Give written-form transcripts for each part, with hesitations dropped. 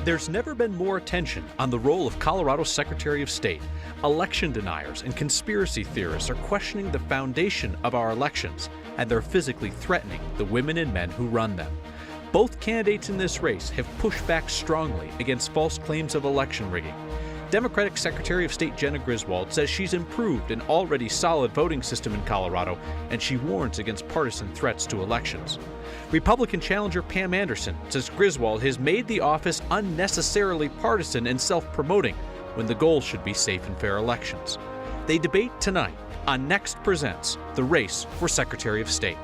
There's never been more attention on the role of Colorado's Secretary of State. Election deniers and conspiracy theorists are questioning the foundation of our elections, and they're physically threatening the women and men who run them. Both candidates in this race have pushed back strongly against false claims of election rigging. Democratic Secretary of State Jena Griswold says she's improved an already solid voting system in Colorado, and she warns against partisan threats to elections. Republican challenger Pam Anderson says Griswold has made the office unnecessarily partisan and self-promoting when the goal should be safe and fair elections. They debate tonight on Next Presents, the race for Secretary of State.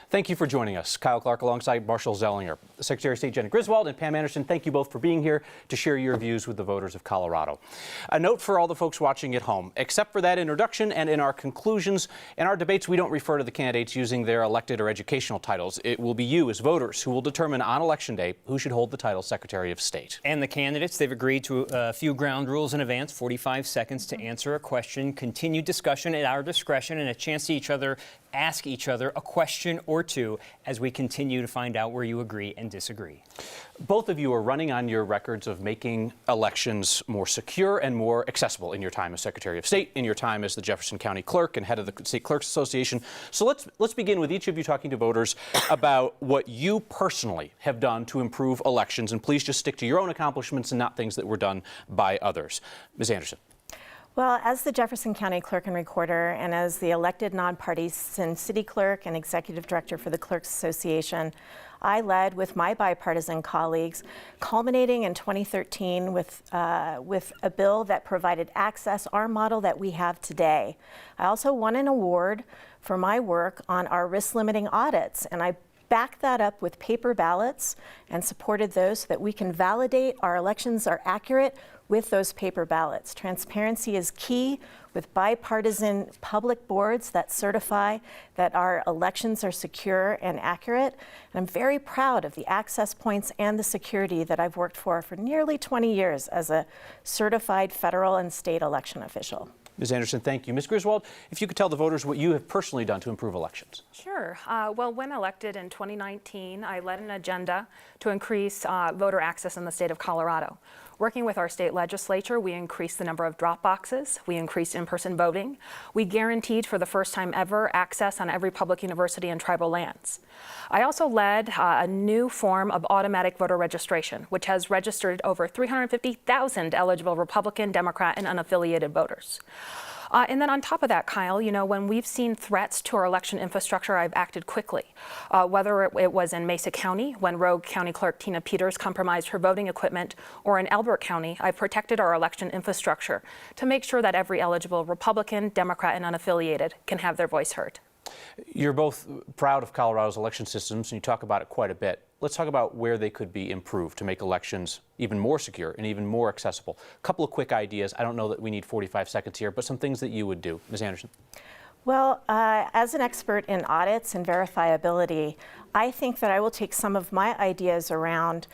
Thank you for joining us. Kyle Clark alongside Marshall Zellinger. Secretary of State Jena Griswold and Pam Anderson, thank you both for being here to share your views with the voters of Colorado. A note for all the folks watching at home, except for that introduction and in our conclusions and our debates, we don't refer to the candidates using their elected or educational titles. It will be you as voters who will determine on Election Day who should hold the title Secretary of State. And the candidates, they've agreed to a few ground rules in advance, 45 seconds to answer a question, continued discussion at our discretion, and a chance to ask each other a question or two as we continue to find out where you agree and disagree. Both of you are running on your records of making elections more secure and more accessible in your time as Secretary of State, in your time as the Jefferson County Clerk and head of the State Clerks Association. So let's begin with each of you talking to voters about what you personally have done to improve elections, and please just stick to your own accomplishments and not things that were done by others. Ms. Anderson. Well, as the Jefferson County Clerk and Recorder and as the elected nonpartisan City Clerk and Executive Director for the Clerks Association, I led with my bipartisan colleagues, culminating in 2013 with a bill that provided access, our model that we have today. I also won an award for my work on our risk-limiting audits, and I backed that up with paper ballots and supported those so that we can validate our elections are accurate with those paper ballots. Transparency is key with bipartisan public boards that certify that our elections are secure and accurate. And I'm very proud of the access points and the security that I've worked for nearly 20 years as a certified federal and state election official. Ms. Anderson, thank you. Ms. Griswold, if you could tell the voters what you have personally done to improve elections. Sure. Well, when elected in 2019, I led an agenda to increase voter access in the state of Colorado. Working with our state legislature, we increased the number of drop boxes. We increased in-person voting. We guaranteed for the first time ever access on every public university and tribal lands. I also led a new form of automatic voter registration, which has registered over 350,000 eligible Republican, Democrat, and unaffiliated voters. And then on top of that, Kyle, you know, when we've seen threats to our election infrastructure, I've acted quickly. Whether it was in Mesa County, when Rogue County Clerk Tina Peters compromised her voting equipment, or in Elbert County, I've protected our election infrastructure to make sure that every eligible Republican, Democrat, and unaffiliated can have their voice heard. You're both proud of Colorado's election systems, and you talk about it quite a bit. Let's talk about where they could be improved to make elections even more secure and even more accessible. A couple of quick ideas. I don't know that we need 45 seconds here, but some things that you would do. Ms. Anderson. Well, as an expert in audits and verifiability, I think that I will take some of my ideas around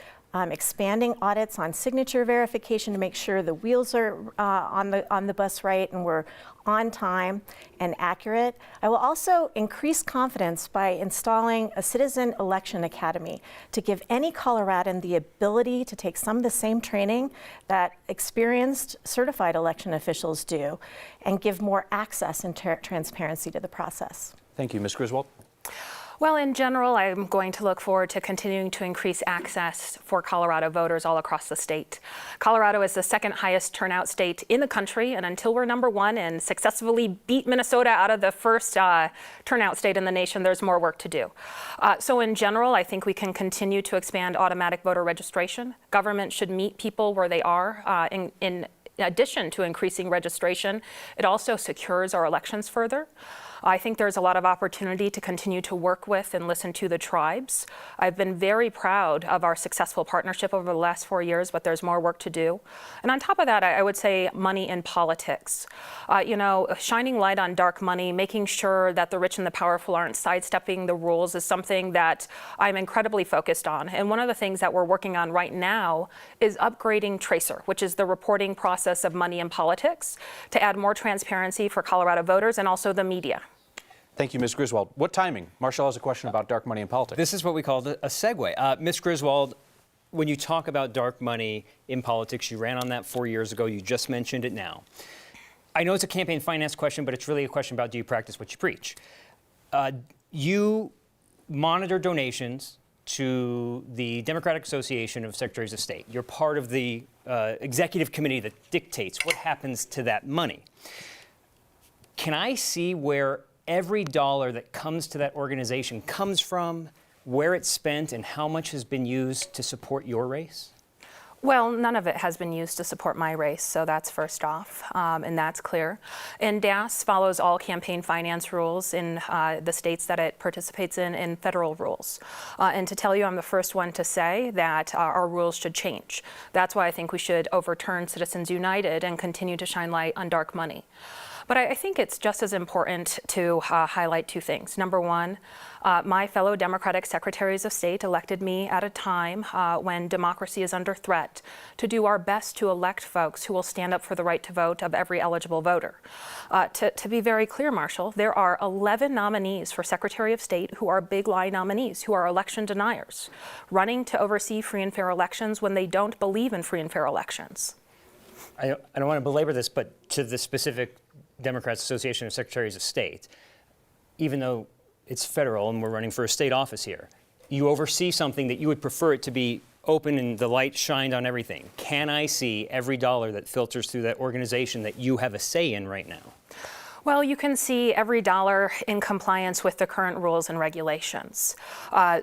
expanding audits on signature verification to make sure the wheels are on the bus right and we're on time and accurate. I will also increase confidence by installing a Citizen Election Academy to give any Coloradan the ability to take some of the same training that experienced certified election officials do and give more access and transparency to the process. Thank you. Ms. Griswold. Well, in general, I'm going to look forward to continuing to increase access for Colorado voters all across the state. Colorado is the second highest turnout state in the country, and until we're number one and successfully beat Minnesota out of the first turnout state in the nation, there's more work to do. So in general, I think we can continue to expand automatic voter registration. Government should meet people where they are. In addition to increasing registration, it also secures our elections further. I think there's a lot of opportunity to continue to work with and listen to the tribes. I've been very proud of our successful partnership over the last 4 years, but there's more work to do. And on top of that, I would say money in politics. You know, shining light on dark money, making sure that the rich and the powerful aren't sidestepping the rules is something that I'm incredibly focused on. And one of the things that we're working on right now is upgrading Tracer, which is the reporting process of money in politics, to add more transparency for Colorado voters and also the media. Thank you, Ms. Griswold. What timing? Marshall has a question about dark money in politics. This is what we call a segue. Ms. Griswold, when you talk about dark money in politics, you ran on that 4 years ago. You just mentioned it now. I know it's a campaign finance question, but it's really a question about do you practice what you preach? You monitor donations to the Democratic Association of Secretaries of State. You're part of the executive committee that dictates what happens to that money. Can I see where every dollar that comes to that organization comes from, where it's spent, and how much has been used to support your race? Well, none of it has been used to support my race, so that's first off, and that's clear. And DAS follows all campaign finance rules in the states that it participates in federal rules. And to tell you, I'm the first one to say that our rules should change. That's why I think we should overturn Citizens United and continue to shine light on dark money. But I think it's just as important to highlight two things. Number one, my fellow Democratic Secretaries of State elected me at a time when democracy is under threat to do our best to elect folks who will stand up for the right to vote of every eligible voter. To be very clear, Marshall, there are 11 nominees for Secretary of State who are big lie nominees, who are election deniers, running to oversee free and fair elections when they don't believe in free and fair elections. I don't want to belabor this, but to the specific Democrats Association of Secretaries of State, even though it's federal and we're running for a state office here, you oversee something that you would prefer it to be open and the light shined on everything. Can I see every dollar that filters through that organization that you have a say in right now? Well, you can see every dollar in compliance with the current rules and regulations.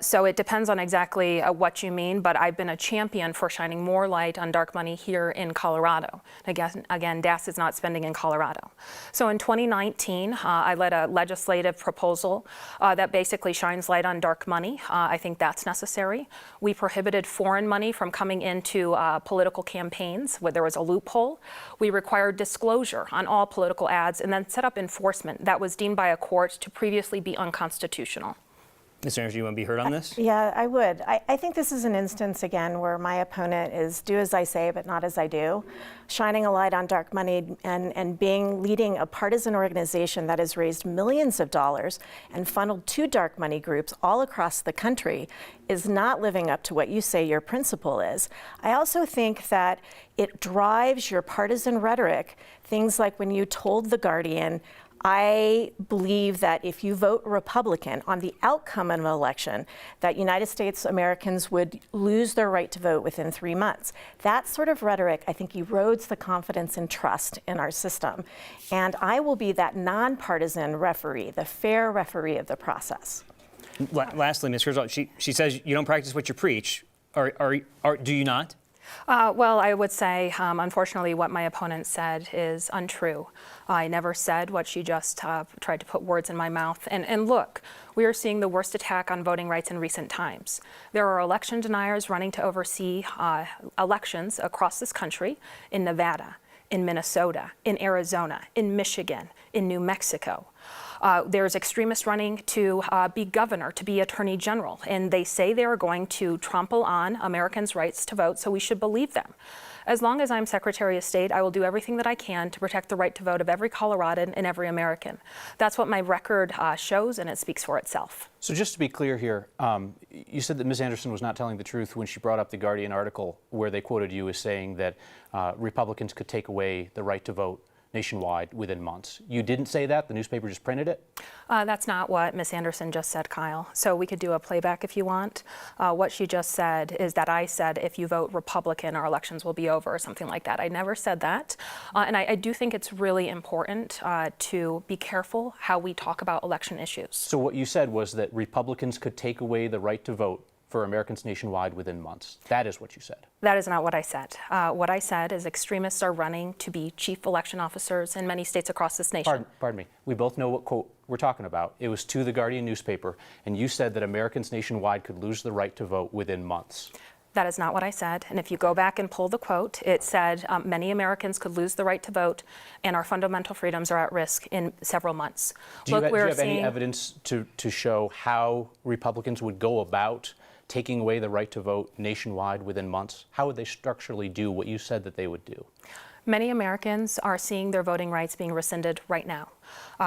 So it depends on exactly what you mean, but I've been a champion for shining more light on dark money here in Colorado. Again, DAS is not spending in Colorado. So in 2019, I led a legislative proposal that basically shines light on dark money. I think that's necessary. We prohibited foreign money from coming into political campaigns where there was a loophole. We required disclosure on all political ads and then set up enforcement that was deemed by a court to previously be unconstitutional. Ms. Anderson, you want to be heard on this? Yeah, I would. I think this is an instance, again, where my opponent is do as I say, but not as I do, shining a light on dark money and leading a partisan organization that has raised millions of dollars and funneled to dark money groups all across the country is not living up to what you say your principle is. I also think that it drives your partisan rhetoric, things like when you told The Guardian, I believe that if you vote Republican on the outcome of an election, that United States Americans would lose their right to vote within 3 months. That sort of rhetoric, I think, erodes the confidence and trust in our system. And I will be that nonpartisan referee, the fair referee of the process. Lastly, Ms. Griswold, she says you don't practice what you preach. Do you not? Well, I would say, unfortunately, what my opponent said is untrue. I never said what she just tried to put words in my mouth. And look, we are seeing the worst attack on voting rights in recent times. There are election deniers running to oversee elections across this country in Nevada, in Minnesota, in Arizona, in Michigan, in New Mexico. There's extremists running to be governor, to be attorney general, and they say they are going to trample on Americans' rights to vote, so we should believe them. As long as I'm Secretary of State, I will do everything that I can to protect the right to vote of every Coloradan and every American. That's what my record shows, and it speaks for itself. So just to be clear here, you said that Ms. Anderson was not telling the truth when she brought up the Guardian article where they quoted you as saying that Republicans could take away the right to vote nationwide within months. You didn't say that? The newspaper just printed it? That's not what Ms. Anderson just said, Kyle. So we could do a playback if you want. What she just said is that I said if you vote Republican, our elections will be over or something like that. I never said that. And I do think it's really important to be careful how we talk about election issues. So what you said was that Republicans could take away the right to vote for Americans nationwide within months. That is what you said. That is not what I said. What I said is extremists are running to be chief election officers in many states across this nation. Pardon me. We both know what quote we're talking about. It was to the Guardian newspaper, and you said that Americans nationwide could lose the right to vote within months. That is not what I said. And if you go back and pull the quote, it said many Americans could lose the right to vote and our fundamental freedoms are at risk in several months. Do you have any evidence to show how Republicans would go about taking away the right to vote nationwide within months? How would they structurally do what you said that they would do? Many Americans are seeing their voting rights being rescinded right now.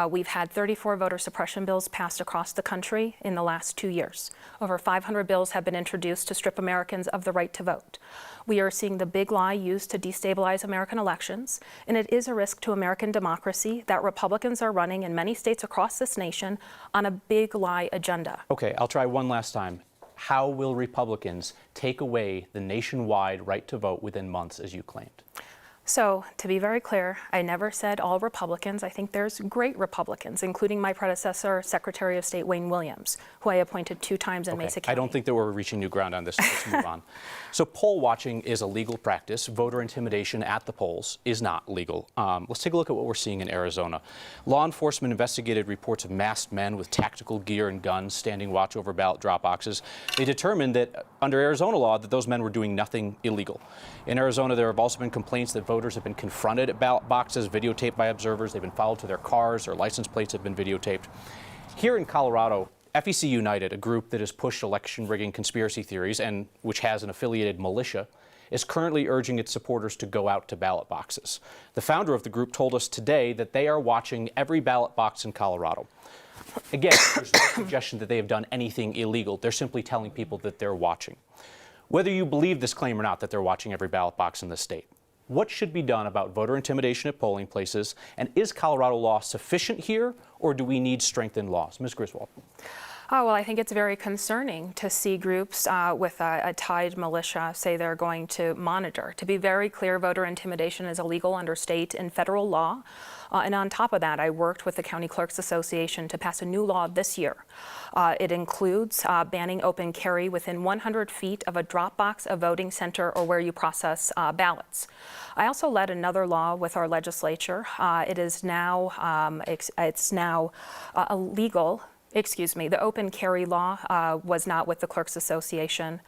We've had 34 voter suppression bills passed across the country in the last 2 years. Over 500 bills have been introduced to strip Americans of the right to vote. We are seeing the big lie used to destabilize American elections, and it is a risk to American democracy that Republicans are running in many states across this nation on a big lie agenda. Okay, I'll try one last time. How will Republicans take away the nationwide right to vote within months, as you claimed? So, to be very clear, I never said all Republicans. I think there's great Republicans, including my predecessor, Secretary of State Wayne Williams, who I appointed 2 times in Mesa County. I don't think that we're reaching new ground on this. Let's move on. So poll watching is a legal practice. Voter intimidation at the polls is not legal. Let's take a look at what we're seeing in Arizona. Law enforcement investigated reports of masked men with tactical gear and guns standing watch over ballot drop boxes. They determined that under Arizona law that those men were doing nothing illegal. In Arizona, there have also been complaints that voters have been confronted at ballot boxes, videotaped by observers. They've been followed to their cars. Their license plates have been videotaped. Here in Colorado, FEC United, a group that has pushed election rigging conspiracy theories and which has an affiliated militia, is currently urging its supporters to go out to ballot boxes. The founder of the group told us today that they are watching every ballot box in Colorado. Again, there's no suggestion that they have done anything illegal. They're simply telling people that they're watching. Whether you believe this claim or not that they're watching every ballot box in the state, what should be done about voter intimidation at polling places? And is Colorado law sufficient here, or do we need strengthened laws? Ms. Griswold. Oh, well, I think it's very concerning to see groups with a tied militia say they're going to monitor. To be very clear, voter intimidation is illegal under state and federal law. And on top of that, I worked with the County Clerks Association to pass a new law this year. It includes banning open carry within 100 feet of a drop box, a voting center, or where you process ballots. I also led another law with our legislature. It is now illegal. Excuse me, the open carry law was not with the Clerks Association.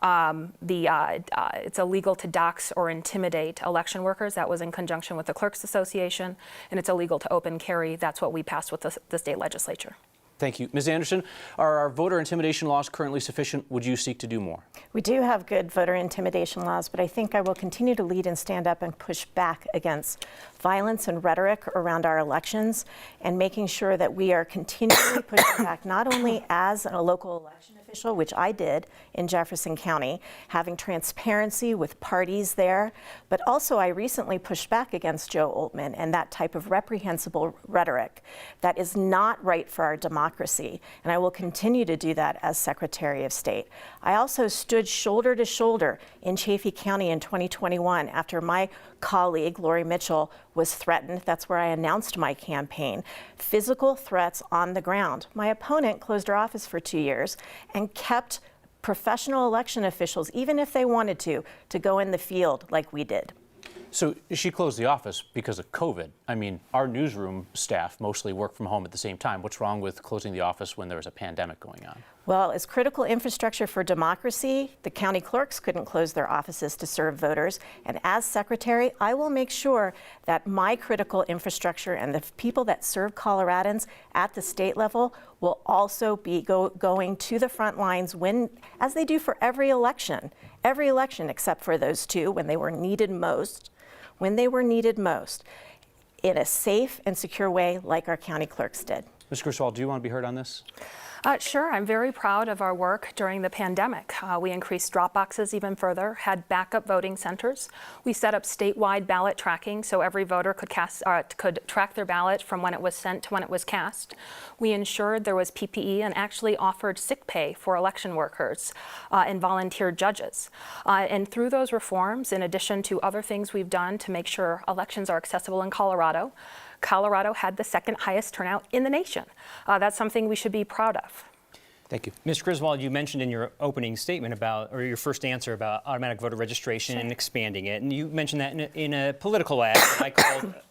It's illegal to dox or intimidate election workers. That was in conjunction with the Clerks Association. And it's illegal to open carry. That's what we passed with the state legislature. Thank you. Ms. Anderson, are our voter intimidation laws currently sufficient? Would you seek to do more? We do have good voter intimidation laws, but I think I will continue to lead and stand up and push back against violence and rhetoric around our elections, and making sure that we are continually pushing back, not only as a local election official, which I did in Jefferson County, having transparency with parties there, but also I recently pushed back against Joe Oltman and that type of reprehensible rhetoric that is not right for our democracy, and I will continue to do that as Secretary of State. I also stood shoulder to shoulder in Chaffee County in 2021 after my colleague, Lori Mitchell, was threatened. That's where I announced my campaign. Physical threats on the ground. My opponent closed her office for 2 years and kept professional election officials, even if they wanted to go in the field like we did. So she closed the office because of COVID. I mean, our newsroom staff mostly work from home at the same time. What's wrong with closing the office when there was a pandemic going on? Well, as critical infrastructure for democracy, the county clerks couldn't close their offices to serve voters. And as secretary, I will make sure that my critical infrastructure and the people that serve Coloradans at the state level will also be going to the front lines as they do for every election except for those 2 when they were needed most, in a safe and secure way like our county clerks did. Ms. Griswold, do you want to be heard on this? Sure. I'm very proud of our work during the pandemic. We increased drop boxes even further, had backup voting centers. We set up statewide ballot tracking so every voter could track their ballot from when it was sent to when it was cast. We ensured there was PPE and actually offered sick pay for election workers and volunteer judges. And through those reforms, in addition to other things we've done to make sure elections are accessible in Colorado had the 2nd highest turnout in the nation. That's something we should be proud of. Thank you. Ms. Griswold, you mentioned in your opening statement or your first answer about automatic voter registration and expanding it. And you mentioned that in a political ad.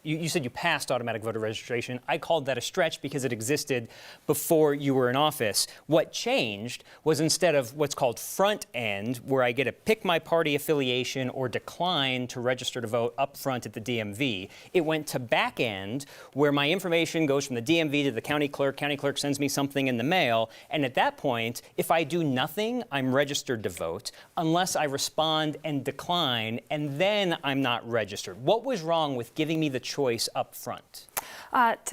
You said you passed automatic voter registration. I called that a stretch because it existed before you were in office. What changed was instead of what's called front end, where I get to pick my party affiliation or decline to register to vote up front at the DMV, it went to back end, where my information goes from the DMV to the county clerk. County clerk sends me something in the mail. And at that that point, if I do nothing, I'm registered to vote, unless I respond and decline, and then I'm not registered. What was wrong with giving me the choice up front?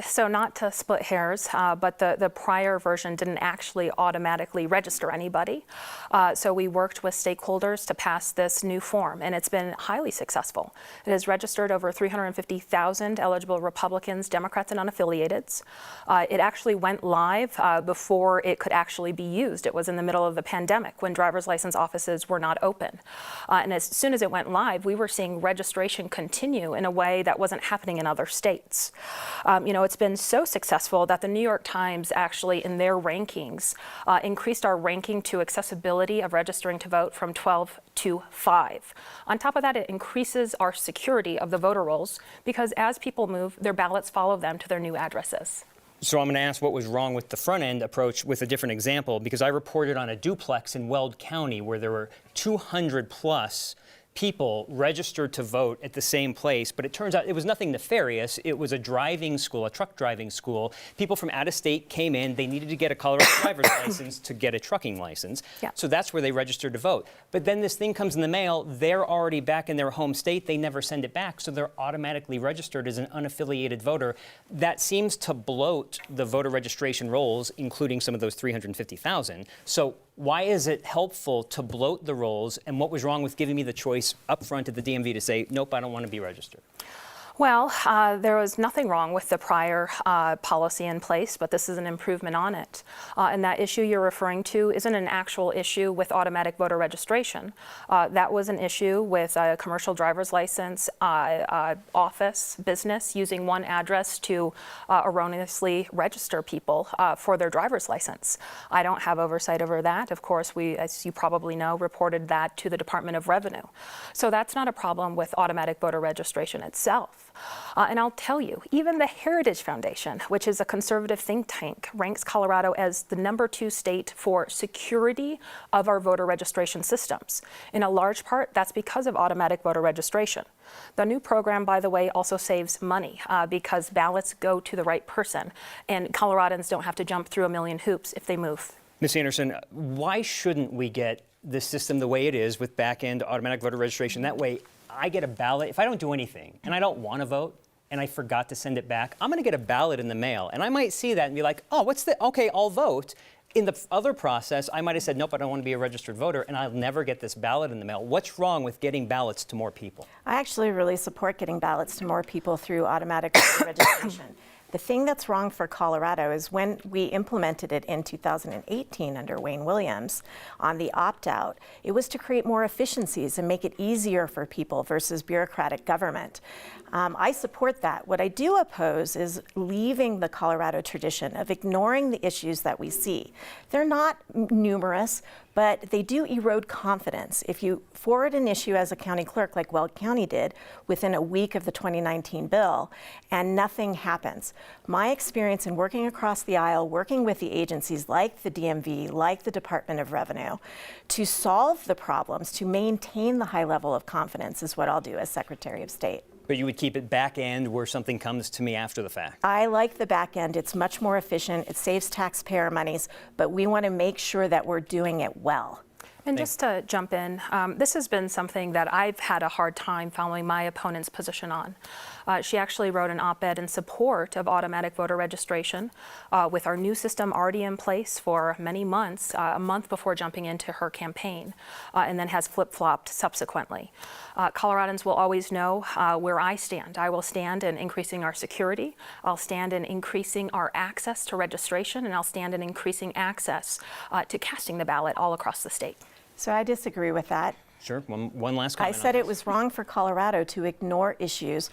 So not to split hairs, but the prior version didn't actually automatically register anybody. So we worked with stakeholders to pass this new form, and it's been highly successful. It has registered over 350,000 eligible Republicans, Democrats, and unaffiliateds. It actually went live before it could actually be used. It was in the middle of the pandemic when driver's license offices were not open. And as soon as it went live, we were seeing registration continue in a way that wasn't happening in other states. It's been so successful that the New York Times actually, in their rankings, increased our ranking to accessibility of registering to vote from 12 to 5. On top of that, it increases our security of the voter rolls because as people move, their ballots follow them to their new addresses. So I'm going to ask what was wrong with the front end approach with a different example, because I reported on a duplex in Weld County where there were 200 plus people registered to vote at the same place, but it turns out it was nothing nefarious. It was a driving school, a truck driving school. People from out of state came in. They needed to get a Colorado driver's license to get a trucking license. Yeah. So that's where they registered to vote. But then this thing comes in the mail. They're already back in their home state. They never send it back, so they're automatically registered as an unaffiliated voter. That seems to bloat the voter registration rolls, including some of those 350,000. So why is it helpful to bloat the rolls, and what was wrong with giving me the choice up front at the DMV to say, nope, I don't want to be registered? Well, there was nothing wrong with the prior policy in place, but this is an improvement on it. And that issue you're referring to isn't an actual issue with automatic voter registration. That was an issue with a commercial driver's license office business using one address to erroneously register people for their driver's license. I don't have oversight over that. Of course, we, as you probably know, reported that to the Department of Revenue. So that's not a problem with automatic voter registration itself. And I'll tell you, even the Heritage Foundation, which is a conservative think tank, ranks Colorado as the #2 state for security of our voter registration systems. In a large part, that's because of automatic voter registration. The new program, by the way, also saves money because ballots go to the right person, and Coloradans don't have to jump through a million hoops if they move. Ms. Anderson, why shouldn't we get the system the way it is with back-end automatic voter registration? That way, I get a ballot. If I don't do anything and I don't want to vote and I forgot to send it back, I'm going to get a ballot in the mail. And I might see that and be like, oh, what's the, okay, I'll vote. In the other process, I might have said, nope, I don't want to be a registered voter, and I'll never get this ballot in the mail. What's wrong with getting ballots to more people? I actually really support getting ballots to more people through automatic voter registration. The thing that's wrong for Colorado is when we implemented it in 2018 under Wayne Williams on the opt-out, it was to create more efficiencies and make it easier for people versus bureaucratic government. I support that. What I do oppose is leaving the Colorado tradition of ignoring the issues that we see. They're not numerous, but they do erode confidence. If you forward an issue as a county clerk, like Weld County did, within a week of the 2019 bill, and nothing happens. My experience in working across the aisle, working with the agencies like the DMV, like the Department of Revenue, to solve the problems, to maintain the high level of confidence is what I'll do as Secretary of State. But you would keep it back end where something comes to me after the fact. I like the back end. It's much more efficient. It saves taxpayer monies, but we want to make sure that we're doing it well. And just to jump in, this has been something that I've had a hard time following my opponent's position on. She actually wrote an op-ed in support of automatic voter registration with our new system already in place for many months, a month before jumping into her campaign, and then has flip-flopped subsequently. Coloradans will always know where I stand. I will stand in increasing our security, I'll stand in increasing our access to registration, and I'll stand in increasing access to casting the ballot all across the state. So I disagree with that. Sure, one last comment. I said it was wrong for Colorado to ignore issues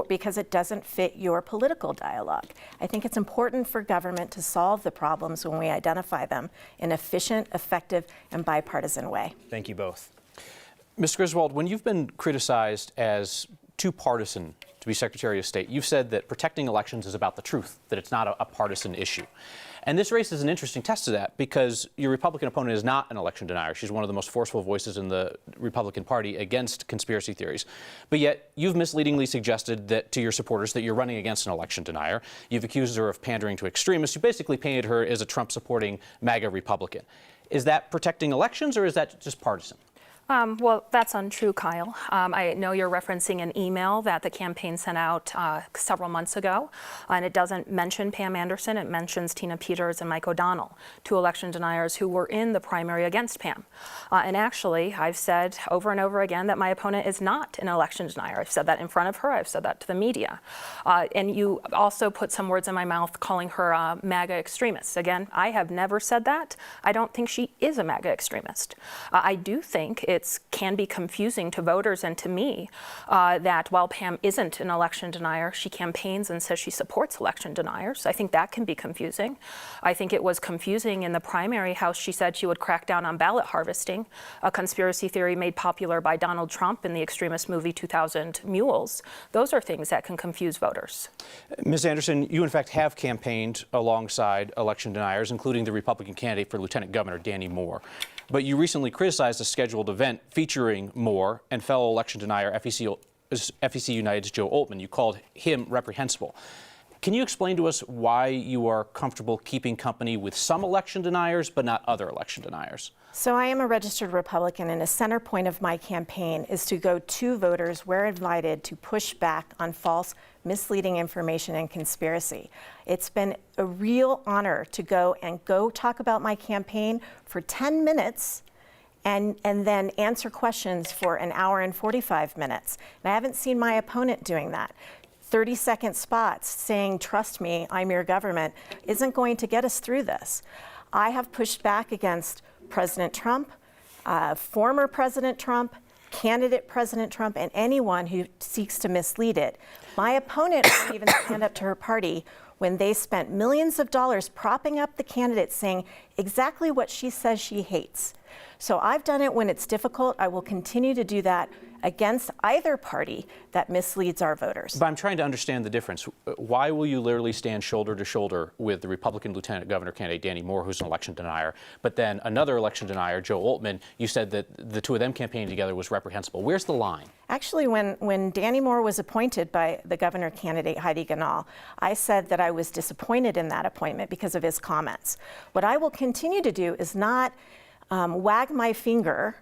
because it doesn't fit your political dialogue. I think it's important for government to solve the problems when we identify them in an efficient, effective, and bipartisan way. Thank you both. Ms. Griswold, when you've been criticized as too partisan to be Secretary of State, you've said that protecting elections is about the truth, that it's not a partisan issue. And this race is an interesting test of that because your Republican opponent is not an election denier. She's one of the most forceful voices in the Republican Party against conspiracy theories. But yet, you've misleadingly suggested that to your supporters that you're running against an election denier. You've accused her of pandering to extremists. You basically painted her as a Trump-supporting MAGA Republican. Is that protecting elections, or is that just partisan? Well, that's untrue, Kyle. I know you're referencing an email that the campaign sent out several months ago, and it doesn't mention Pam Anderson. It mentions Tina Peters and Mike O'Donnell, two election deniers who were in the primary against Pam. And actually, I've said over and over again that my opponent is not an election denier. I've said that in front of her. I've said that to the media. And you also put some words in my mouth calling her a MAGA extremist. Again, I have never said that. I don't think she is a MAGA extremist. I do think it can be confusing to voters and to me that while Pam isn't an election denier, she campaigns and says she supports election deniers. I think that can be confusing. I think it was confusing in the primary how she said she would crack down on ballot harvesting, a conspiracy theory made popular by Donald Trump in the extremist movie 2000 Mules. Those are things that can confuse voters. Ms. Anderson, you in fact have campaigned alongside election deniers, including the Republican candidate for Lieutenant Governor, Danny Moore. But you recently criticized a scheduled event featuring Moore and fellow election denier FEC United's Joe Oltmann. You called him reprehensible. Can you explain to us why you are comfortable keeping company with some election deniers but not other election deniers? So I am a registered Republican, and a center point of my campaign is to go to voters where invited to push back on false, misleading information and conspiracy. It's been a real honor to go talk about my campaign for 10 minutes and then answer questions for an hour and 45 minutes. And I haven't seen my opponent doing that. 30-second spots saying, "Trust me, I'm your government," isn't going to get us through this. I have pushed back against President Trump, former President Trump, candidate President Trump, and anyone who seeks to mislead it. My opponent won't even stand up to her party when they spent millions of dollars propping up the candidate saying exactly what she says she hates. So I've done it when it's difficult. I will continue to do that against either party that misleads our voters. But I'm trying to understand the difference. Why will you literally stand shoulder to shoulder with the Republican Lieutenant Governor candidate Danny Moore, who's an election denier, but then another election denier, Joe Oltmann, you said that the two of them campaigning together was reprehensible. Where's the line? Actually, when Danny Moore was appointed by the governor candidate Heidi Ganahl, I said that I was disappointed in that appointment because of his comments. What I will continue to do is not wag my finger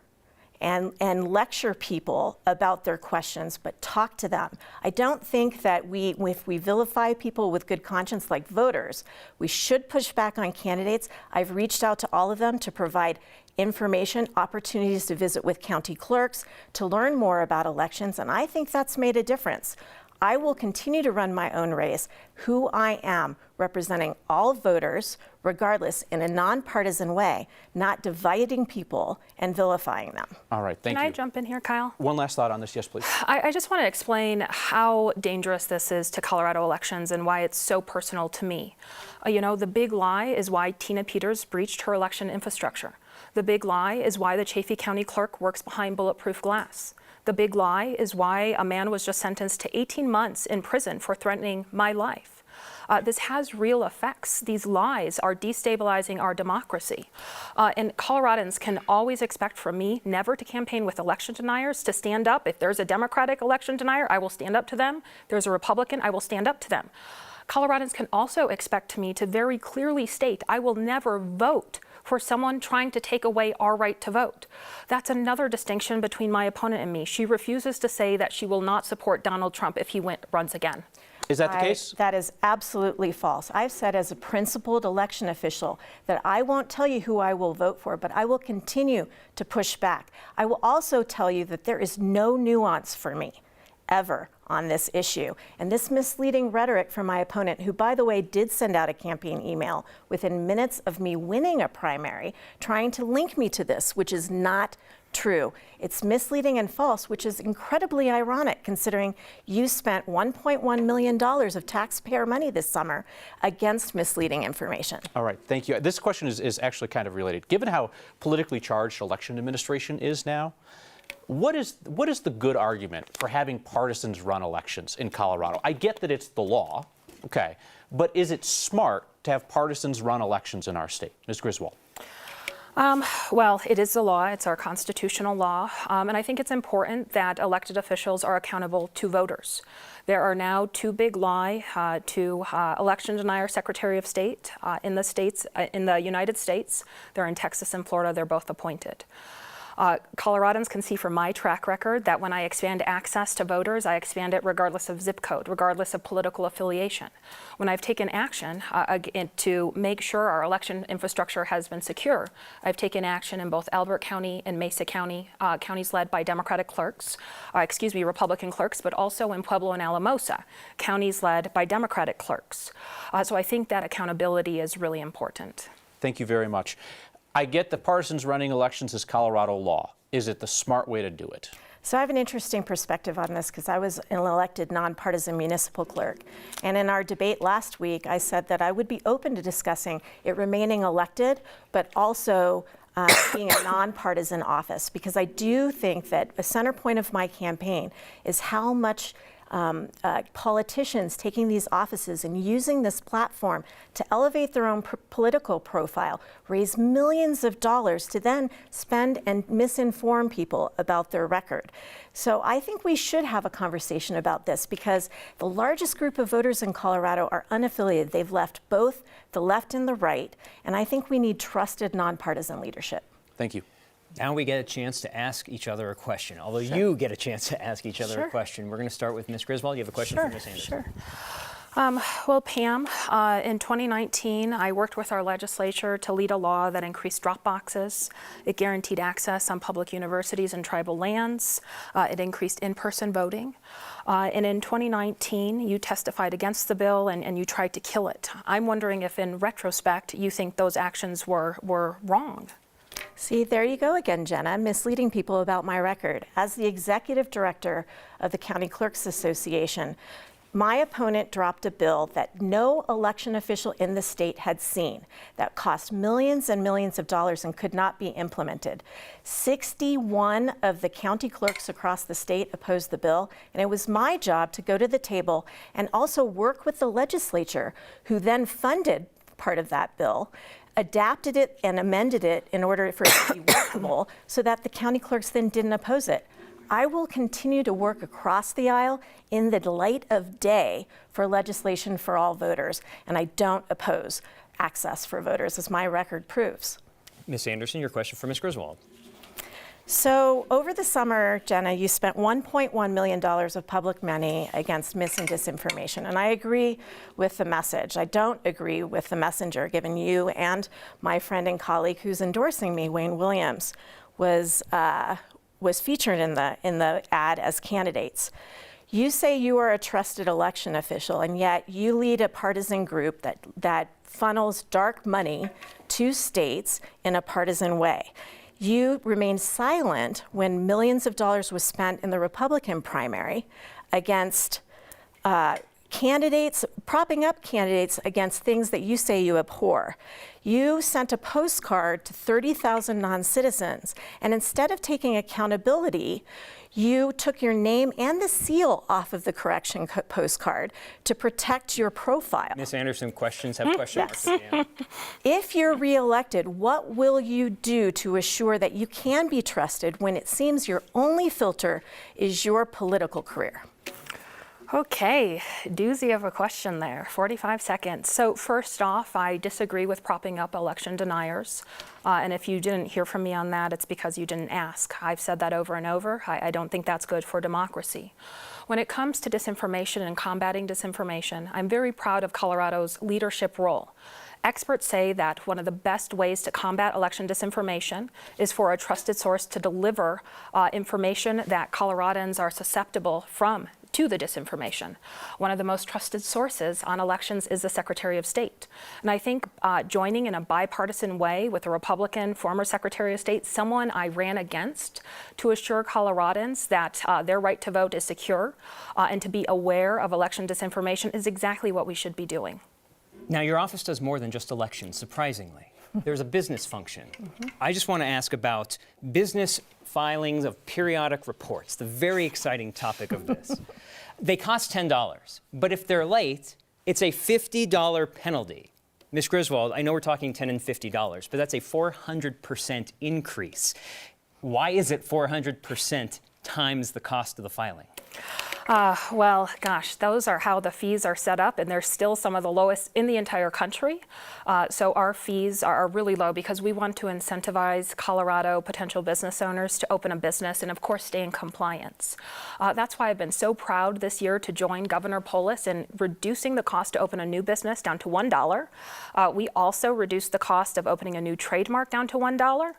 and lecture people about their questions, but talk to them. I don't think that if we vilify people with good conscience like voters, we should push back on candidates. I've reached out to all of them to provide information, opportunities to visit with county clerks, to learn more about elections, and I think that's made a difference. I will continue to run my own race, who I am, representing all voters, regardless, in a nonpartisan way, not dividing people and vilifying them. All right, thank you. Can I jump in here, Kyle? One last thought on this, yes, please. I just want to explain how dangerous this is to Colorado elections and why it's so personal to me. You know, the big lie is why Tina Peters breached her election infrastructure. The big lie is why the Chaffee County clerk works behind bulletproof glass. The big lie is why a man was just sentenced to 18 months in prison for threatening my life. This has real effects. These lies are destabilizing our democracy. And Coloradans can always expect from me never to campaign with election deniers, to stand up. If there's a Democratic election denier, I will stand up to them. If there's a Republican, I will stand up to them. Coloradans can also expect me to very clearly state I will never vote for someone trying to take away our right to vote. That's another distinction between my opponent and me. She refuses to say that she will not support Donald Trump if he runs again. Is that the case? That is absolutely false. I've said as a principled election official that I won't tell you who I will vote for, but I will continue to push back. I will also tell you that there is no nuance for me, ever, on this issue. And this misleading rhetoric from my opponent, who, by the way, did send out a campaign email within minutes of me winning a primary, trying to link me to this, which is not true. It's misleading and false, which is incredibly ironic considering you spent $1.1 million of taxpayer money this summer against misleading information. All right, thank you. This question is actually kind of related. Given how politically charged election administration is now, what is the good argument for having partisans run elections in Colorado? I get that it's the law, okay, but is it smart to have partisans run elections in our state? Ms. Griswold. Well, it is the law. It's our constitutional law. And I think it's important that elected officials are accountable to voters. There are now two big lie to election denier Secretary of State in the United States. They're in Texas and Florida. They're both appointed. Coloradans can see from my track record that when I expand access to voters, I expand it regardless of zip code, regardless of political affiliation. When I've taken action to make sure our election infrastructure has been secure, I've taken action in both Elbert County and Mesa County, counties led by Democratic clerks, Republican clerks, but also in Pueblo and Alamosa, counties led by Democratic clerks. So I think that accountability is really important. Thank you very much. I get the partisans running elections is Colorado law. Is it the smart way to do it? So I have an interesting perspective on this because I was an elected nonpartisan municipal clerk. And in our debate last week, I said that I would be open to discussing it remaining elected, but also being a nonpartisan office, because I do think that a center point of my campaign is how much politicians taking these offices and using this platform to elevate their own political profile, raise millions of dollars to then spend and misinform people about their record. So I think we should have a conversation about this, because the largest group of voters in Colorado are unaffiliated. They've left both the left and the right, and I think we need trusted nonpartisan leadership. Thank you. Now we get a chance to ask each other a question, although you get a chance to ask each other a question. We're going to start with Ms. Griswold. You have a question for Ms. Anderson? Sure. Well, Pam, in 2019, I worked with our legislature to lead a law that increased drop boxes. It guaranteed access on public universities and tribal lands. It increased in-person voting. And in 2019, you testified against the bill and you tried to kill it. I'm wondering if, in retrospect, you think those actions were wrong. See, there you go again, Jena, misleading people about my record. As the executive director of the County Clerks Association, my opponent dropped a bill that no election official in the state had seen, that cost millions and millions of dollars and could not be implemented. 61 of the county clerks across the state opposed the bill, and it was my job to go to the table and also work with the legislature, who then funded part of that bill, adapted it and amended it in order for it to be workable so that the county clerks then didn't oppose it. I will continue to work across the aisle in the light of day for legislation for all voters, and I don't oppose access for voters, as my record proves. Ms. Anderson, your question for Ms. Griswold. So over the summer, Jena, you spent $1.1 million of public money against mis and disinformation, and I agree with the message. I don't agree with the messenger, given you and my friend and colleague who's endorsing me, Wayne Williams, was featured in the ad as candidates. You say you are a trusted election official, and yet you lead a partisan group that funnels dark money to states in a partisan way. You remained silent when millions of dollars was spent in the Republican primary against candidates, propping up candidates against things that you say you abhor. You sent a postcard to 30,000 non-citizens, and instead of taking accountability, you took your name and the seal off of the correction postcard to protect your profile. Ms. Anderson, questions have question marks at the end. If you're reelected, what will you do to assure that you can be trusted when it seems your only filter is your political career? Okay, doozy of a question there, 45 seconds. So first off, I disagree with propping up election deniers. And if you didn't hear from me on that, it's because you didn't ask. I've said that over and over. I don't think that's good for democracy. When it comes to disinformation and combating disinformation, I'm very proud of Colorado's leadership role. Experts say that one of the best ways to combat election disinformation is for a trusted source to deliver information that Coloradans are susceptible to the disinformation. One of the most trusted sources on elections is the Secretary of State. And I think joining in a bipartisan way with a Republican former Secretary of State, someone I ran against, to assure Coloradans that their right to vote is secure and to be aware of election disinformation is exactly what we should be doing. Now, your office does more than just elections, surprisingly. There's a business function. I just want to ask about business filings of periodic reports, the very exciting topic of this. They cost $10, but if they're late, it's a $50 penalty. Ms. Griswold, I know we're talking $10 and $50, but that's a 400% increase. Why is it 400% times the cost of the filing? Well, gosh, those are how the fees are set up, and they're still some of the lowest in the entire country. So our fees are really low because we want to incentivize Colorado potential business owners to open a business and, of course, stay in compliance. That's why I've been so proud this year to join Governor Polis in reducing the cost to open a new business down to $1. We also reduced the cost of opening a new trademark down to $1.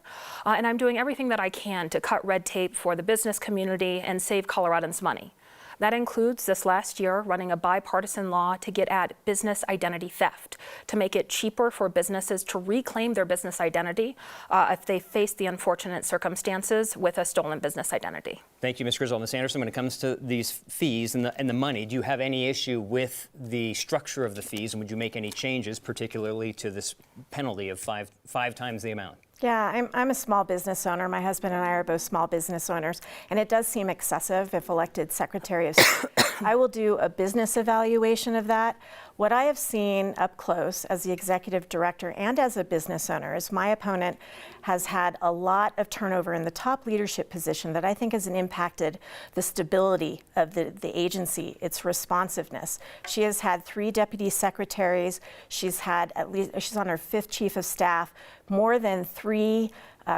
And I'm doing everything that I can to cut red tape for the business community and save Coloradans money. That includes this last year running a bipartisan law to get at business identity theft, to make it cheaper for businesses to reclaim their business identity if they face the unfortunate circumstances with a stolen business identity. Thank you, Ms. Griswold. Ms. Anderson, when it comes to these fees and the money, do you have any issue with the structure of the fees, and would you make any changes, particularly to this penalty of five times the amount? Yeah, I'm a small business owner. My husband and I are both small business owners, and it does seem excessive if elected Secretary of State. I will do a business evaluation of that. What I have seen up close as the executive director and as a business owner is my opponent has had a lot of turnover in the top leadership position that I think has impacted the stability of the agency, its responsiveness. She has had 3 deputy secretaries. She's on her 5th chief of staff, more than 3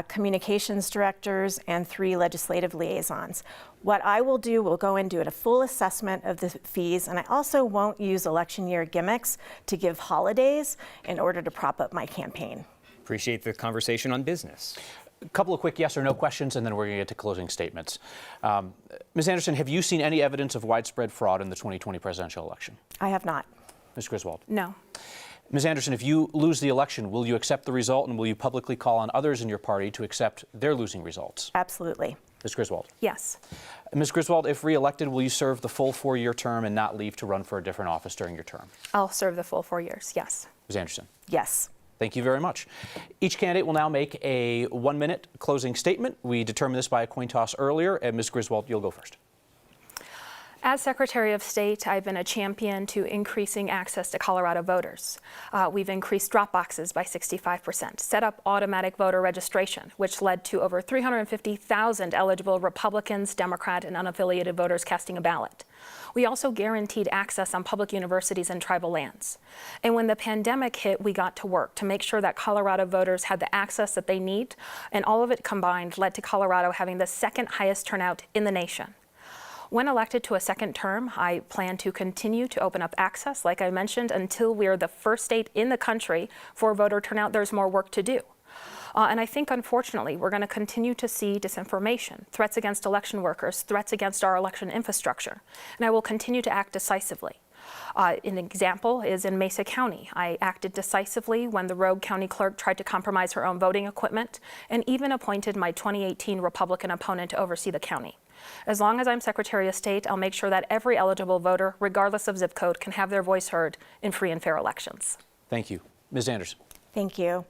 communications directors and 3 legislative liaisons. What I will do, we'll go and do a full assessment of the fees, and I also won't use election year gimmicks to give holidays in order to prop up my campaign. Appreciate the conversation on business. A couple of quick yes or no questions, and then we're going to get to closing statements. Ms. Anderson, have you seen any evidence of widespread fraud in the 2020 presidential election? I have not. Ms. Griswold? No. Ms. Anderson, if you lose the election, will you accept the result, and will you publicly call on others in your party to accept their losing results? Absolutely. Ms. Griswold? Yes. Ms. Griswold, if re-elected, will you serve the full 4-year term and not leave to run for a different office during your term? I'll serve the full 4 years, yes. Ms. Anderson? Yes. Thank you very much. Each candidate will now make a 1-minute closing statement. We determined this by a coin toss earlier, and Ms. Griswold, you'll go first. As Secretary of State, I've been a champion to increasing access to Colorado voters. We've increased drop boxes by 65%, set up automatic voter registration, which led to over 350,000 eligible Republicans, Democrat, and unaffiliated voters casting a ballot. We also guaranteed access on public universities and tribal lands. And when the pandemic hit, we got to work to make sure that Colorado voters had the access that they need, and all of it combined led to Colorado having the 2nd highest turnout in the nation. When elected to a 2nd term, I plan to continue to open up access, like I mentioned, until we're the first state in the country for voter turnout. There's more work to do. And I think, unfortunately, we're going to continue to see disinformation, threats against election workers, threats against our election infrastructure. And I will continue to act decisively. An example is in Mesa County. I acted decisively when the rogue county clerk tried to compromise her own voting equipment, and even appointed my 2018 Republican opponent to oversee the county. As long as I'm Secretary of State, I'll make sure that every eligible voter, regardless of zip code, can have their voice heard in free and fair elections. Thank you. Ms. Anderson? Thank you.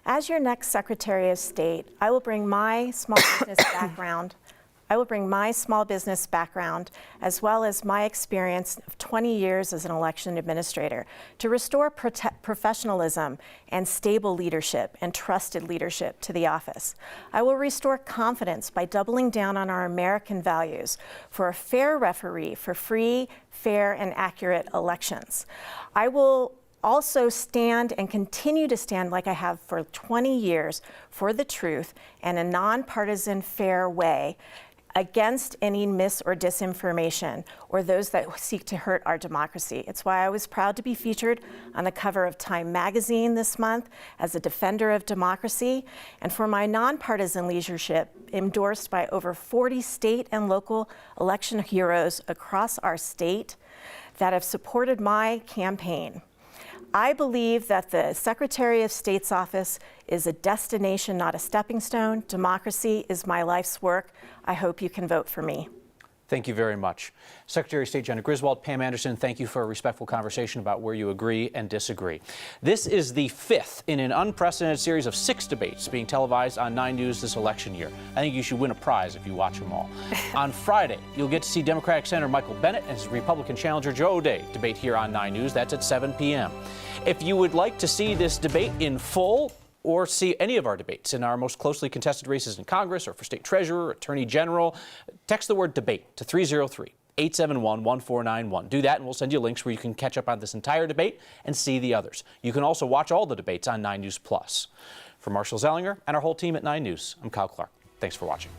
As your next Secretary of State, I will bring my small business background. As well as my experience of 20 years as an election administrator to restore professionalism and stable leadership and trusted leadership to the office. I will restore confidence by doubling down on our American values for a fair referee for free, fair, and accurate elections. I will also stand and continue to stand like I have for 20 years for the truth and a nonpartisan, fair way against any mis or disinformation or those that seek to hurt our democracy. It's why I was proud to be featured on the cover of Time magazine this month as a defender of democracy, and for my nonpartisan leadership endorsed by over 40 state and local election heroes across our state that have supported my campaign. I believe that the Secretary of State's office is a destination, not a stepping stone. Democracy is my life's work. I hope you can vote for me. Thank you very much. Secretary of State Jena Griswold, Pam Anderson, thank you for a respectful conversation about where you agree and disagree. This is the 5th in an unprecedented series of 6 debates being televised on 9 News this election year. I think you should win a prize if you watch them all. On Friday, you'll get to see Democratic Senator Michael Bennet and his Republican challenger Joe O'Dea debate here on 9 News. That's at 7 p.m. If you would like to see this debate in full, or see any of our debates in our most closely contested races in Congress or for state treasurer, attorney general, text the word debate to 303-871-1491. Do that and we'll send you links where you can catch up on this entire debate and see the others. You can also watch all the debates on 9 News Plus. For Marshall Zellinger and our whole team at 9 News, I'm Kyle Clark. Thanks for watching.